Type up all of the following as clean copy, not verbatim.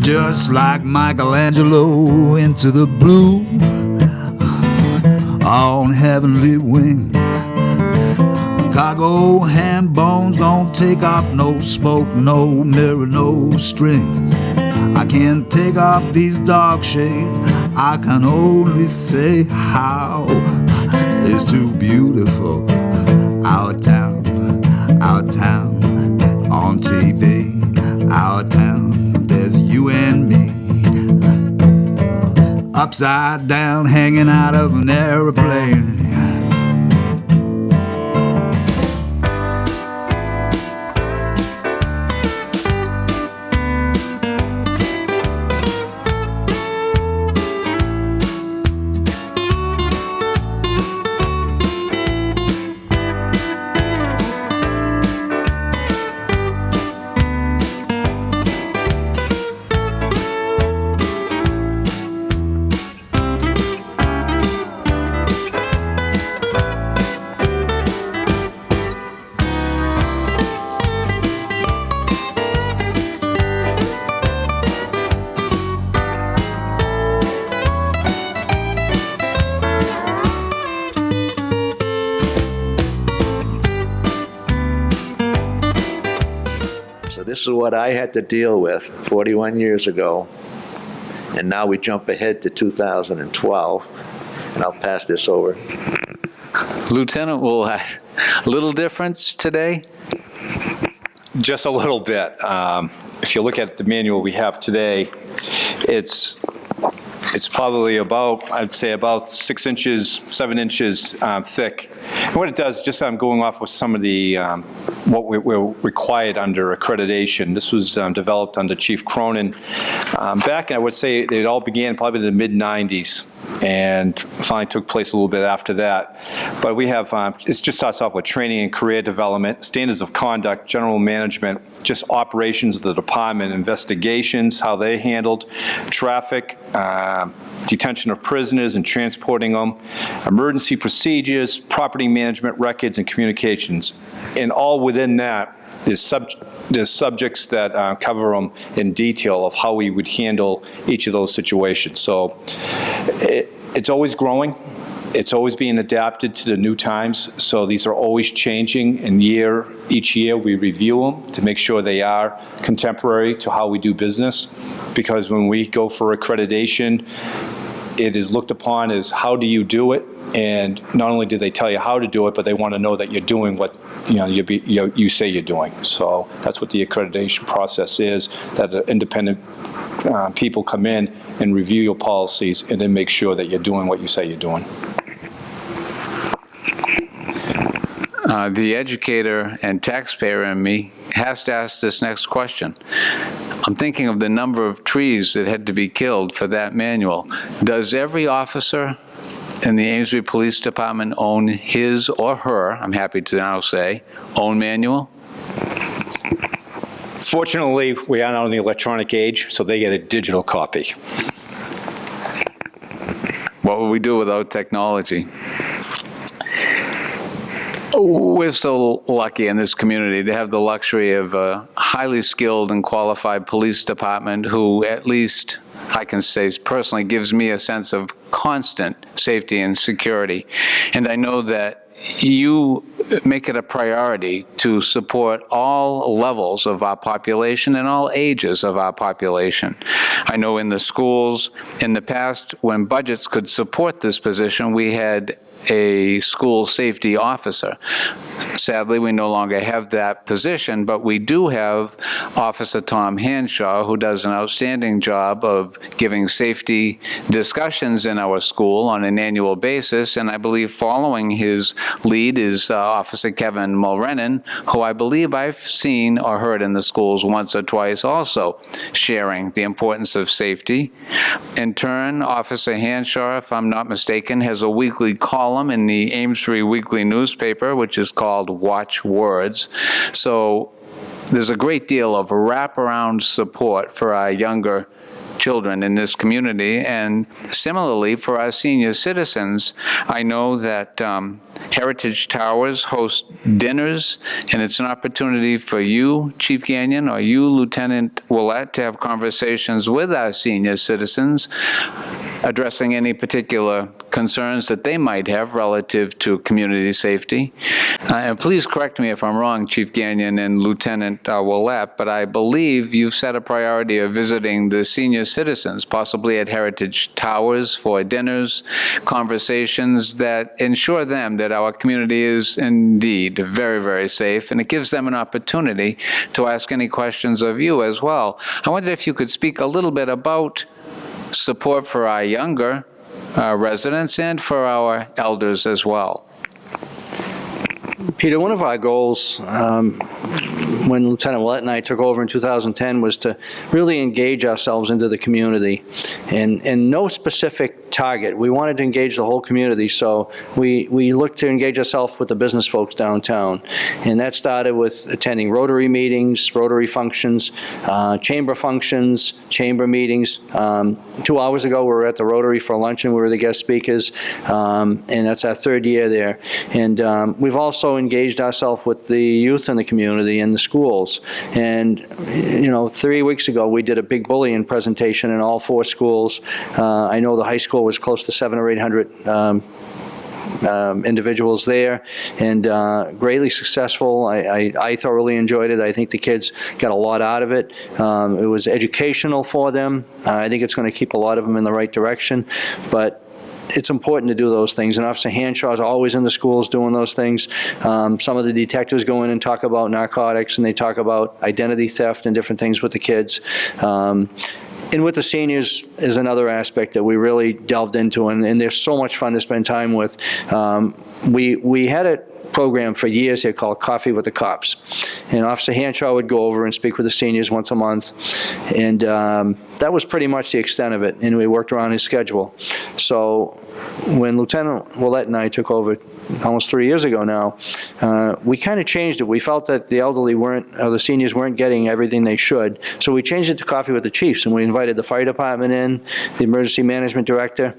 just like Michelangelo into the blue, on heavenly wings. Cargo ham bones don't take off, no smoke, no mirror, no strings. I can't take off these dark shades. I can only say how it's too beautiful. Our town on TV. Our town, there's you and me, upside down, hanging out of an airplane. This is what I had to deal with 41 years ago, and now we jump ahead to 2012, and I'll pass this over. Lieutenant, will have a little difference today? Just a little bit. If you look at the manual we have today, it's probably about, I'd say about 6 inches, 7 inches thick. And what it does, just I'm going off with some of the, what we're required under accreditation. This was developed under Chief Cronin. Back, I would say it all began probably in the mid-90s, and finally took place a little bit after that. But we have, it just starts off with training and career development, standards of conduct, general management, just operations of the department, investigations, how they handled traffic, detention of prisoners and transporting them, emergency procedures, property management, records, and communications. And all within that, there's subjects that cover them in detail of how we would handle each of those situations. So it's always growing. It's always being adapted to the new times. So these are always changing, and each year we review them to make sure they are contemporary to how we do business. Because when we go for accreditation, it is looked upon as how do you do it, and not only do they tell you how to do it, but they want to know that you're doing what you say you're doing. So that's what the accreditation process is, that independent people come in and review your policies and then make sure that you're doing what you say you're doing. The educator and taxpayer in me has to ask this next question. I'm thinking of the number of trees that had to be killed for that manual. Does every officer in the Amesbury Police Department own his or her, I'm happy to now say, own manual? Fortunately, we are now in the electronic age, so they get a digital copy. What would we do without technology? We're so lucky in this community to have the luxury of a highly skilled and qualified police department who, at least I can say personally, gives me a sense of constant safety and security. And I know that you make it a priority to support all levels of our population and all ages of our population. I know in the schools, in the past, when budgets could support this position, we had a school safety officer. Sadly, we no longer have that position, but we do have Officer Tom Hanshaw, who does an outstanding job of giving safety discussions in our school on an annual basis, and I believe following his lead is Officer Kevin Mulrennan, who I believe I've seen or heard in the schools once or twice also sharing the importance of safety. In turn, Officer Hanshaw, if I'm not mistaken, has a weekly column in the Amesbury Weekly newspaper, which is called Watch Words. So there's a great deal of wraparound support for our younger children in this community. And similarly, for our senior citizens, I know that Heritage Towers host dinners, and it's an opportunity for you, Chief Gagnon, or you, Lieutenant Ouellet, to have conversations with our senior citizens, addressing any particular concerns that they might have relative to community safety. And please correct me if I'm wrong, Chief Gagnon and Lieutenant Ouellet, but I believe you've set a priority of visiting the senior citizens, possibly at Heritage Towers for dinners, conversations that ensure them that our community is indeed very, very safe, and it gives them an opportunity to ask any questions of you as well. I wonder if you could speak a little bit about support for our younger residents and for our elders as well. Peter, one of our goals when Lieutenant Ouellet and I took over in 2010 was to really engage ourselves into the community, and no specific target. We wanted to engage the whole community, so we looked to engage ourselves with the business folks downtown, and that started with attending Rotary meetings, Rotary functions, chamber functions, chamber meetings. 2 hours ago, we were at the Rotary for luncheon. We were the guest speakers, and that's our third year there. And we've also engaged ourselves with the youth in the community and the schools. And, you know, 3 weeks ago, we did a big bullying presentation in all 4 schools. I know the high school was close to 700 or 800 individuals there, and greatly successful. I thoroughly enjoyed it. I think the kids got a lot out of it. It was educational for them. I think it's going to keep a lot of them in the right direction, but it's important to do those things, and Officer Hanshaw is always in the schools doing those things. Some of the detectives go in and talk about narcotics, and they talk about identity theft and different things with the kids. And with the seniors is another aspect that we really delved into, and they're so much fun to spend time with. We had a program for years here called Coffee with the Cops, and Officer Hanshaw would go over and speak with the seniors once a month, and that was pretty much the extent of it, and we worked around his schedule. So when Lieutenant Ouellet and I took over almost 3 years ago now, we kind of changed it. We felt that the elderly weren't, or the seniors weren't getting everything they should, so we changed it to Coffee with the Chiefs, and we invited the fire department in, the emergency management director,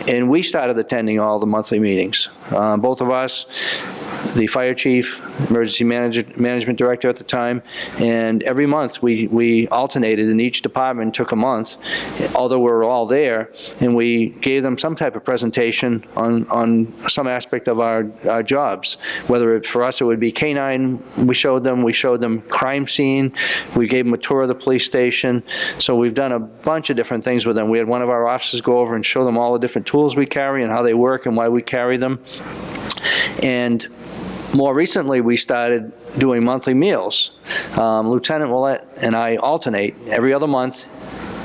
and we started attending all the monthly meetings. Both of us, the fire chief, emergency management director at the time, and every month we alternated, and each department took a month, although we were all there, and we gave them some type of presentation on some aspect of our jobs. Whether for us it would be canine, we showed them crime scene, we gave them a tour of the police station. So we've done a bunch of different things with them. We had one of our officers go over and show them all the different tools we carry and how they work and why we carry them. And more recently, we started doing monthly meals. Lieutenant Ouellet and I alternate every other month.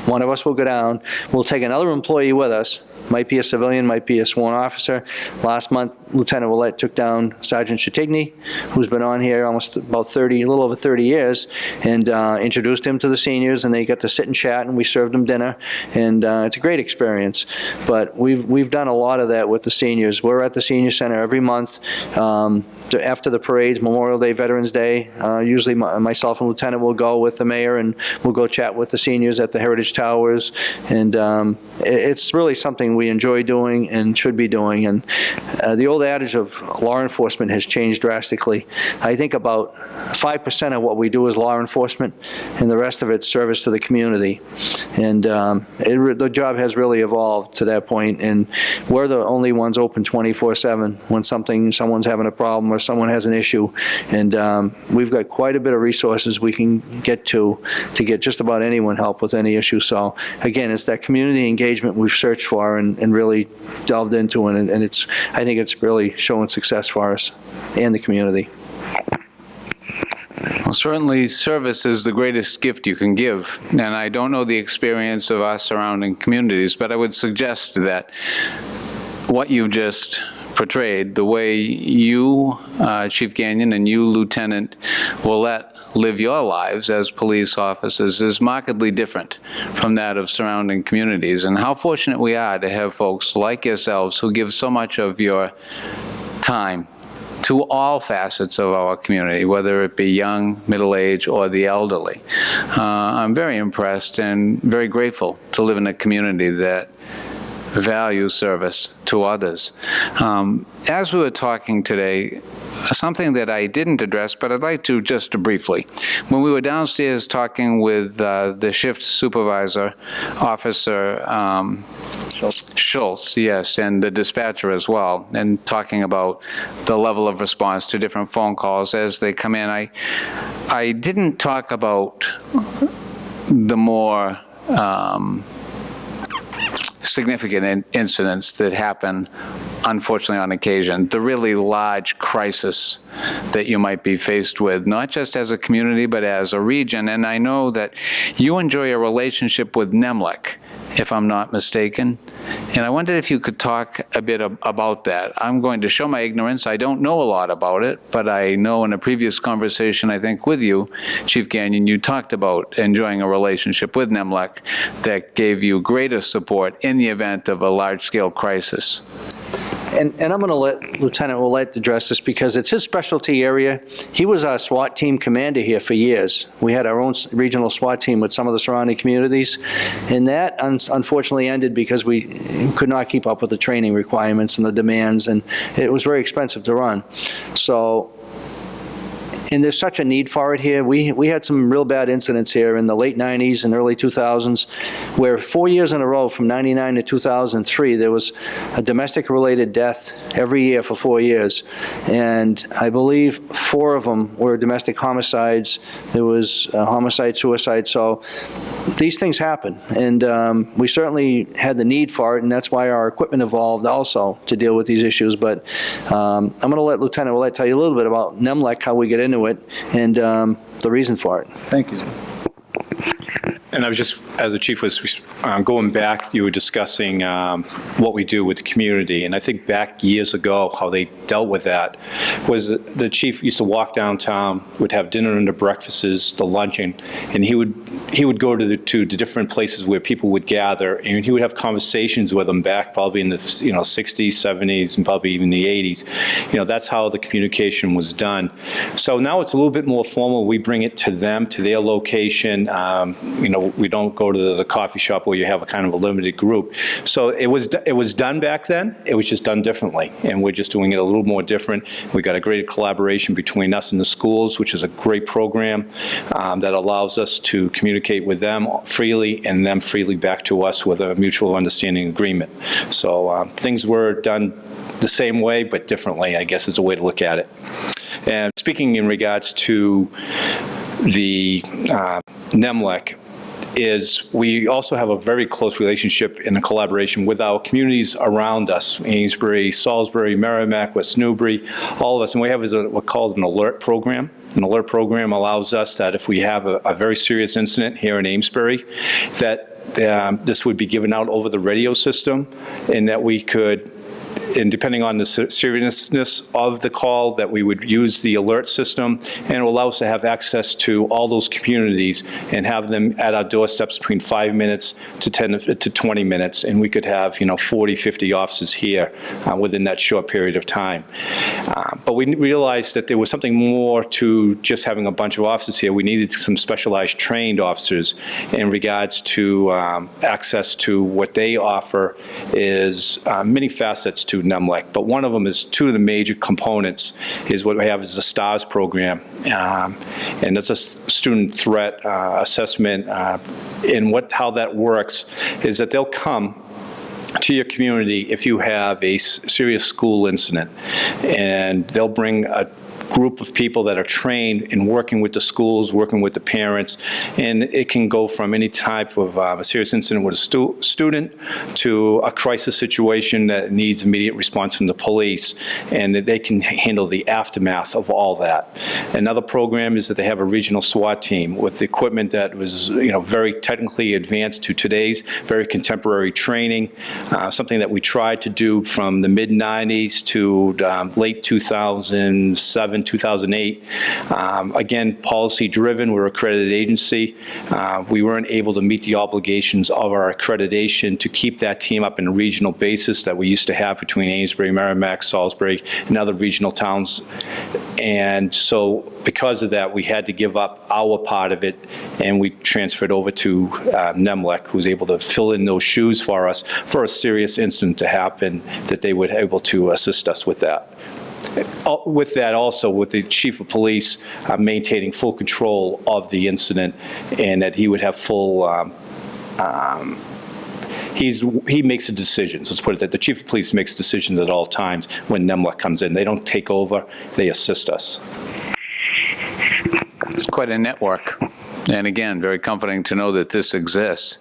One of us will go down. We'll take another employee with us. Might be a civilian, might be a sworn officer. Last month, Lieutenant Ouellet took down Sergeant Chatigny, who's been on here almost about a little over 30 years, and introduced him to the seniors, and they got to sit and chat, and we served them dinner, and it's a great experience. But we've done a lot of that with the seniors. We're at the senior center every month. After the parades, Memorial Day, Veterans Day, usually myself and Lieutenant will go with the mayor, and we'll go chat with the seniors at the Heritage Towers, and it's really something we enjoy doing and should be doing. And the old adage of law enforcement has changed drastically. I think about 5% of what we do is law enforcement, and the rest of it's service to the community. And the job has really evolved to that point, and we're the only ones open 24/7 when someone's having a problem or someone has an issue. And we've got quite a bit of resources we can get to get just about anyone help with any issue. So again, it's that community engagement we've searched for and really delved into, and I think it's really showing success for us and the community. Well, certainly service is the greatest gift you can give, and I don't know the experience of our surrounding communities, but I would suggest that what you just portrayed, the way you, Chief Gagnon, and you, Lieutenant Ouellet, live your lives as police officers is markedly different from that of surrounding communities. And how fortunate we are to have folks like yourselves who give so much of your time to all facets of our community, whether it be young, middle-aged, or the elderly. I'm very impressed and very grateful to live in a community that values service to others. As we were talking today, something that I didn't address, but I'd like to just briefly. When we were downstairs talking with the shift supervisor, Officer Schultz, yes, and the dispatcher as well, and talking about the level of response to different phone calls as they come in, I didn't talk about the more significant incidents that happen, unfortunately, on occasion, the really large crisis that you might be faced with, not just as a community, but as a region. And I know that you enjoy a relationship with NEMLEC, if I'm not mistaken. And I wondered if you could talk a bit about that. I'm going to show my ignorance. I don't know a lot about it, but I know in a previous conversation, I think with you, Chief Gagnon, you talked about enjoying a relationship with NEMLEC that gave you greater support in the event of a large-scale crisis. And I'm going to let Lieutenant Ouellet address this because it's his specialty area. He was our SWAT team commander here for years. We had our own regional SWAT team with some of the surrounding communities, and that unfortunately ended because we could not keep up with the training requirements and the demands, and it was very expensive to run. So, and there's such a need for it here. We had some real bad incidents here in the late 90s and early 2000s where 4 years in a row, from 99 to 2003, there was a domestic-related death every year for 4 years. And I believe 4 of them were domestic homicides. There was homicide, suicide. So these things happen. And we certainly had the need for it, and that's why our equipment evolved also to deal with these issues. But I'm going to let Lieutenant Ouellet tell you a little bit about NEMLEC, how we get into it, and the reason for it. Thank you. And I was just, as the chief was going back, you were discussing what we do with the community. And I think back years ago, how they dealt with that was the chief used to walk downtown, would have dinner and the breakfasts, the luncheon, and he would go to the different places where people would gather, and he would have conversations with them back probably in the 60s, 70s, and probably even the 80s. That's how the communication was done. So now it's a little bit more formal. We bring it to them, to their location. We don't go to the coffee shop where you have a kind of a limited group. So it was done back then. It was just done differently, and we're just doing it a little more different. We got a great collaboration between us and the schools, which is a great program that allows us to communicate with them freely and them freely back to us with a mutual understanding agreement. So things were done the same way, but differently, I guess is a way to look at it. And speaking in regards to the NEMLEC, is we also have a very close relationship and a collaboration with our communities around us, Amesbury, Salisbury, Merrimack, West Newbury, all of us. And we have what's called an alert program. An alert program allows us that if we have a very serious incident here in Amesbury, that this would be given out over the radio system, and that we could, and depending on the seriousness of the call, that we would use the alert system, and it will allow us to have access to all those communities and have them at our doorsteps between 5 minutes to 10 to 20 minutes, and we could have 40, 50 officers here within that short period of time. But we realized that there was something more to just having a bunch of officers here. We needed some specialized trained officers in regards to access to what they offer is many facets to NEMLEC, but one of them is 2 of the major components is what we have is the STARS program, and that's a student threat assessment, and how that works is that they'll come to your community if you have a serious school incident, and they'll bring a group of people that are trained in working with the schools, working with the parents, and it can go from any type of a serious incident with a student to a crisis situation that needs immediate response from the police, and that they can handle the aftermath of all that. Another program is that they have a regional SWAT team with equipment that was very technically advanced to today's very contemporary training, something that we tried to do from the mid-90s to late 2007, 2007, 2008. Again, policy-driven, we're an accredited agency. We weren't able to meet the obligations of our accreditation to keep that team up in a regional basis that we used to have between Amesbury, Merrimack, Salisbury, and other regional towns. And so because of that, we had to give up our part of it, and we transferred over to NEMLEC, who was able to fill in those shoes for us for a serious incident to happen, that they would be able to assist us with that. With that also, with the Chief of Police maintaining full control of the incident, and that he would have full, he makes the decisions. Let's put it that the Chief of Police makes decisions at all times when NEMLEC comes in. They don't take over, they assist us. It's quite a network. And again, very comforting to know that this exists.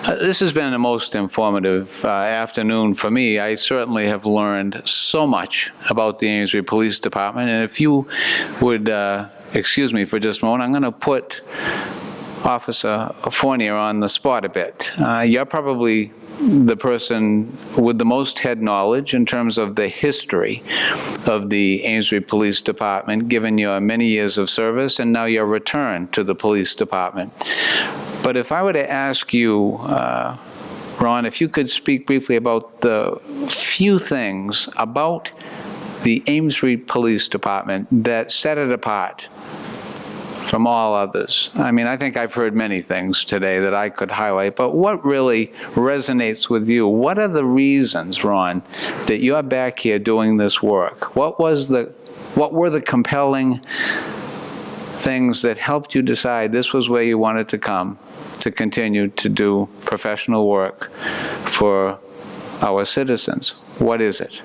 This has been the most informative afternoon for me. I certainly have learned so much about the Amesbury Police Department. And if you would excuse me for just a moment, I'm going to put Officer Fournier on the spot a bit. You're probably the person with the most head knowledge in terms of the history of the Amesbury Police Department, given your many years of service and now your return to the police department. But if I were to ask you, Ron, if you could speak briefly about the few things about the Amesbury Police Department that set it apart from all others. I mean, I think I've heard many things today that I could highlight, but what really resonates with you? What are the reasons, Ron, that you're back here doing this work? What were the compelling things that helped you decide this was where you wanted to come to continue to do professional work for our citizens? What is it?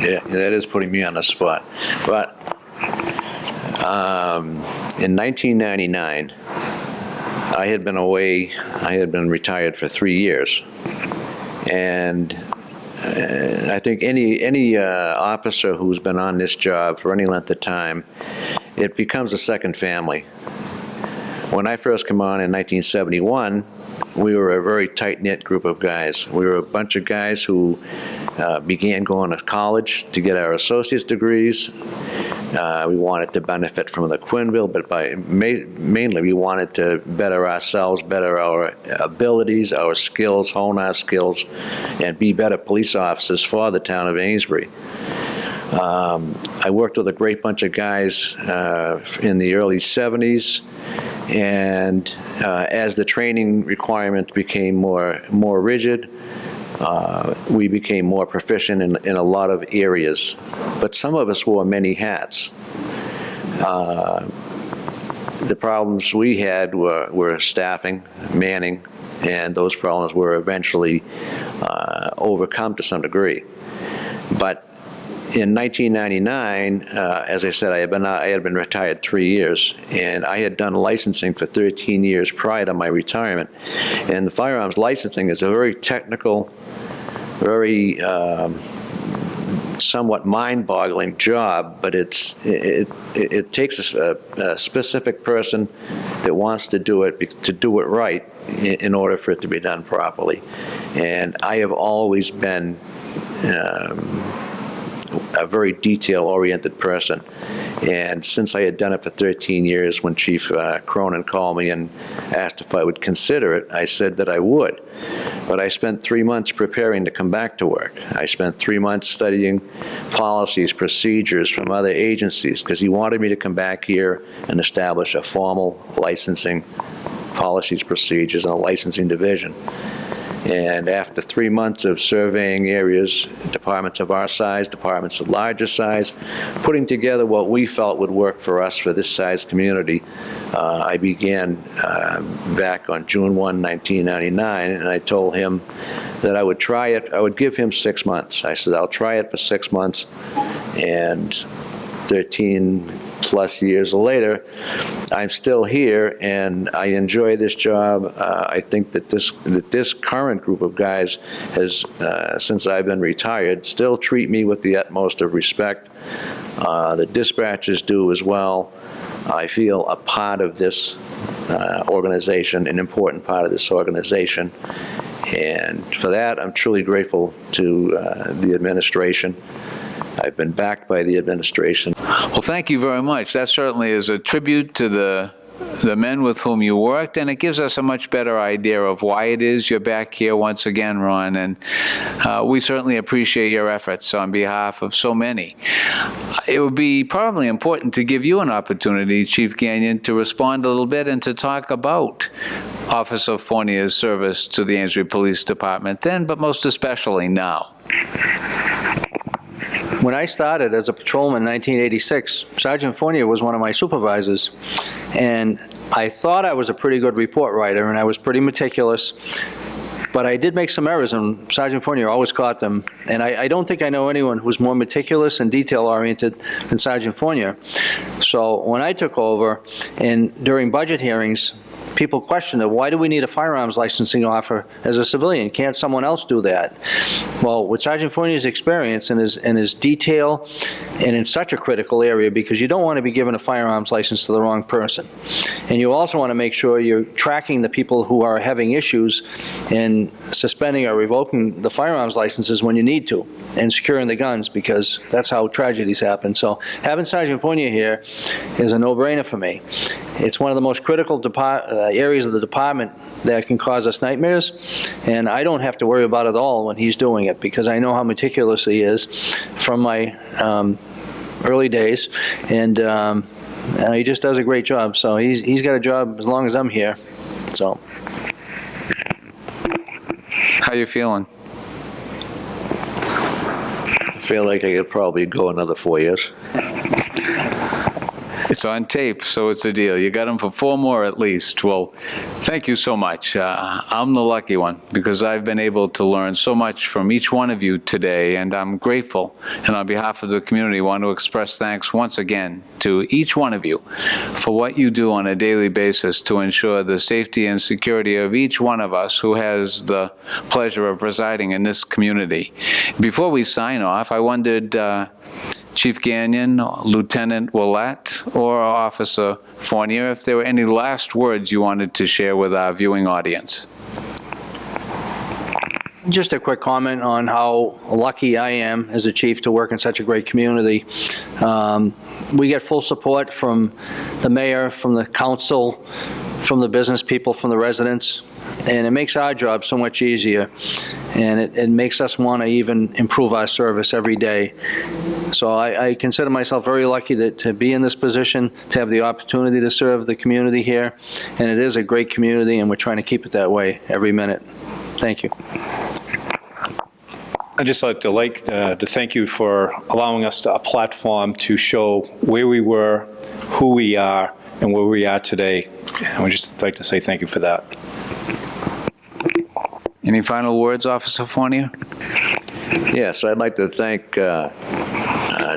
Yeah, that is putting me on the spot. But in 1999, I had been away, I had been retired for 3 years. And I think any officer who's been on this job for any length of time, it becomes a second family. When I first came on in 1971, we were a very tight-knit group of guys. We were a bunch of guys who began going to college to get our associate's degrees. We wanted to benefit from the Quinville, but mainly we wanted to better ourselves, better our abilities, our skills, hone our skills, and be better police officers for the town of Amesbury. I worked with a great bunch of guys in the early 70s, and as the training requirements became more rigid, we became more proficient in a lot of areas. But some of us wore many hats. The problems we had were staffing, manning, and those problems were eventually overcome to some degree. But in 1999, as I said, I had been retired 3 years, and I had done licensing for 13 years prior to my retirement. And the firearms licensing is a very technical, very somewhat mind-boggling job, but it takes a specific person that wants to do it right in order for it to be done properly. And I have always been a very detail-oriented person. And since I had done it for 13 years, when Chief Cronin called me and asked if I would consider it, I said that I would. But I spent 3 months preparing to come back to work. I spent 3 months studying policies, procedures from other agencies, because he wanted me to come back here and establish a formal licensing policies, procedures, and a licensing division. And after 3 months of surveying areas, departments of our size, departments of larger size, putting together what we felt would work for us for this size community, I began back on June 1, 1999, and I told him that I would try it. I would give him 6 months. I said, I'll try it for 6 months, and 13 plus years later, I'm still here, and I enjoy this job. I think that this current group of guys has, since I've been retired, still treat me with the utmost of respect. The dispatchers do as well. I feel a part of this organization, an important part of this organization, and for that, I'm truly grateful to the administration I've been backed by the administration. Well, thank you very much. That certainly is a tribute to the men with whom you worked, and it gives us a much better idea of why it is you're back here once again, Ron, and we certainly appreciate your efforts on behalf of so many. It would be probably important to give you an opportunity, Chief Gagnon, to respond a little bit and to talk about Officer Fournier's service to the Amesbury Police Department then, but most especially now. When I started as a patrolman in 1986, Sergeant Fournier was one of my supervisors, and I thought I was a pretty good report writer, and I was pretty meticulous, but I did make some errors, and Sergeant Fournier always caught them, and I don't think I know anyone who's more meticulous and detail-oriented than Sergeant Fournier. So when I took over, and during budget hearings, people questioned it, why do we need a firearms licensing officer as a civilian? Can't someone else do that? Well, with Sergeant Fournier's experience and his detail, and in such a critical area, because you don't want to be giving a firearms license to the wrong person. And you also want to make sure you're tracking the people who are having issues and suspending or revoking the firearms licenses when you need to, and securing the guns, because that's how tragedies happen. So having Sergeant Fournier here is a no-brainer for me. It's one of the most critical areas of the department that can cause us nightmares, and I don't have to worry about it all when he's doing it, because I know how meticulous he is from my early days, and he just does a great job. So he's got a job as long as I'm here. So, How you feeling? I feel like I could probably go another 4 years. It's on tape, so it's a deal. You got him for 4 more at least. Well, thank you so much. I'm the lucky one because I've been able to learn so much from each one of you today, and I'm grateful. And on behalf of the community, I want to express thanks once again to each one of you for what you do on a daily basis to ensure the safety and security of each one of us who has the pleasure of residing in this community. Before we sign off, I wondered, Chief Gagnon, Lieutenant Ouellet, or Officer Fournier, if there were any last words you wanted to share with our viewing audience. just a quick comment on how lucky I am as a chief to work in such a great community. We get full support from the mayor, from the council, from the business people, from the residents, and it makes our job so much easier, and it makes us want to even improve our service every day. So I consider myself very lucky to be in this position, to have the opportunity to serve the community here, and it is a great community, and we're trying to keep it that way every minute. Thank you. I'd just like to thank you for allowing us a platform to show where we were, who we are, and where we are today. And we'd just like to say thank you for that. Any final words, Officer Fournier? Yes, I'd like to thank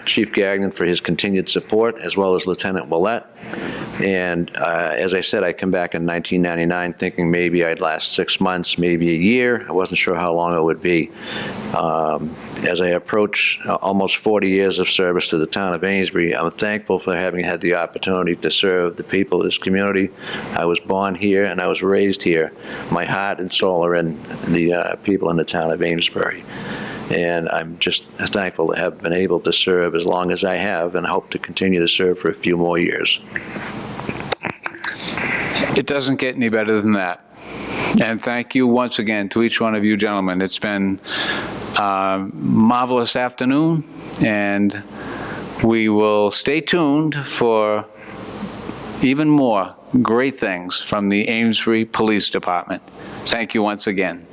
Chief Gagnon for his continued support, as well as Lieutenant Ouellet. And as I said, I come back in 1999 thinking maybe I'd last 6 months, maybe a year. I wasn't sure how long it would be. As I approach almost 40 years of service to the town of Amesbury, I'm thankful for having had the opportunity to serve the people of this community. I was born here and I was raised here. My heart and soul are in the people in the town of Amesbury. And I'm just thankful to have been able to serve as long as I have, and hope to continue to serve for a few more years. It doesn't get any better than that. And thank you once again to each one of you gentlemen. It's been a marvelous afternoon, and we will stay tuned for even more great things from the Amesbury Police Department. Thank you once again.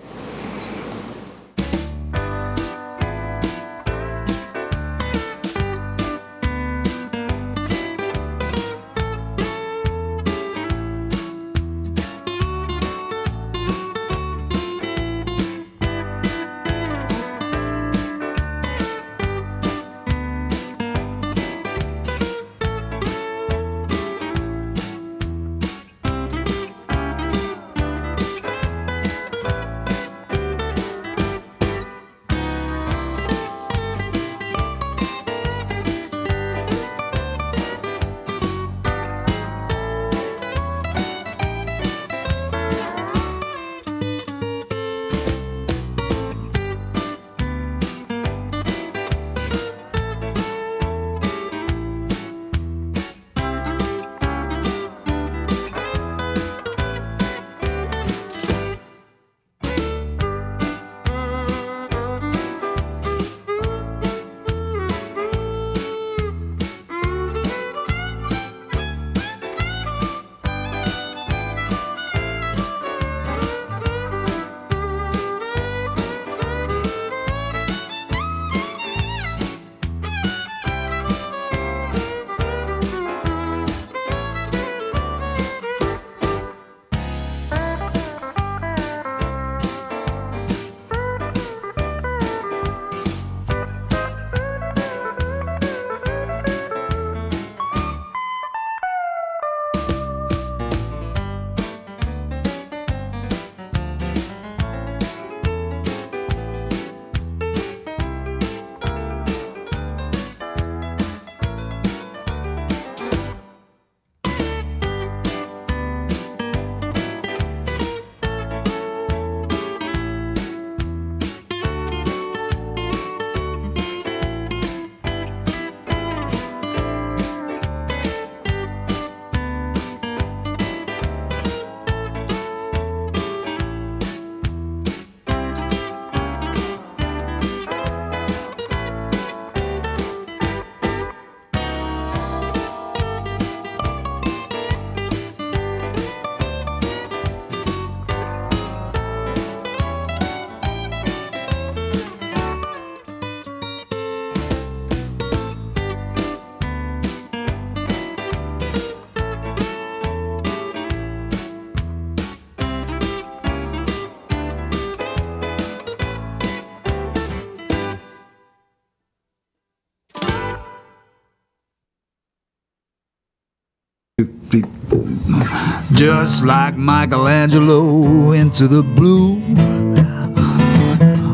just like Michelangelo into the blue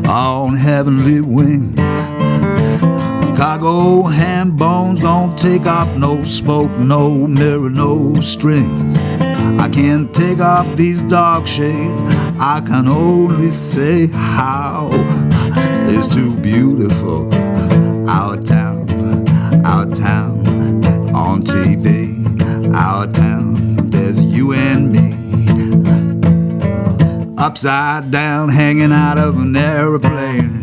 on heavenly wings. Cargo ham bones don't take off, no smoke, no mirror, no strings. I can't take off these dark shades. I can only say how it's too beautiful. Our town on TV. Our town, there's you and me. Upside down, hanging out of an airplane.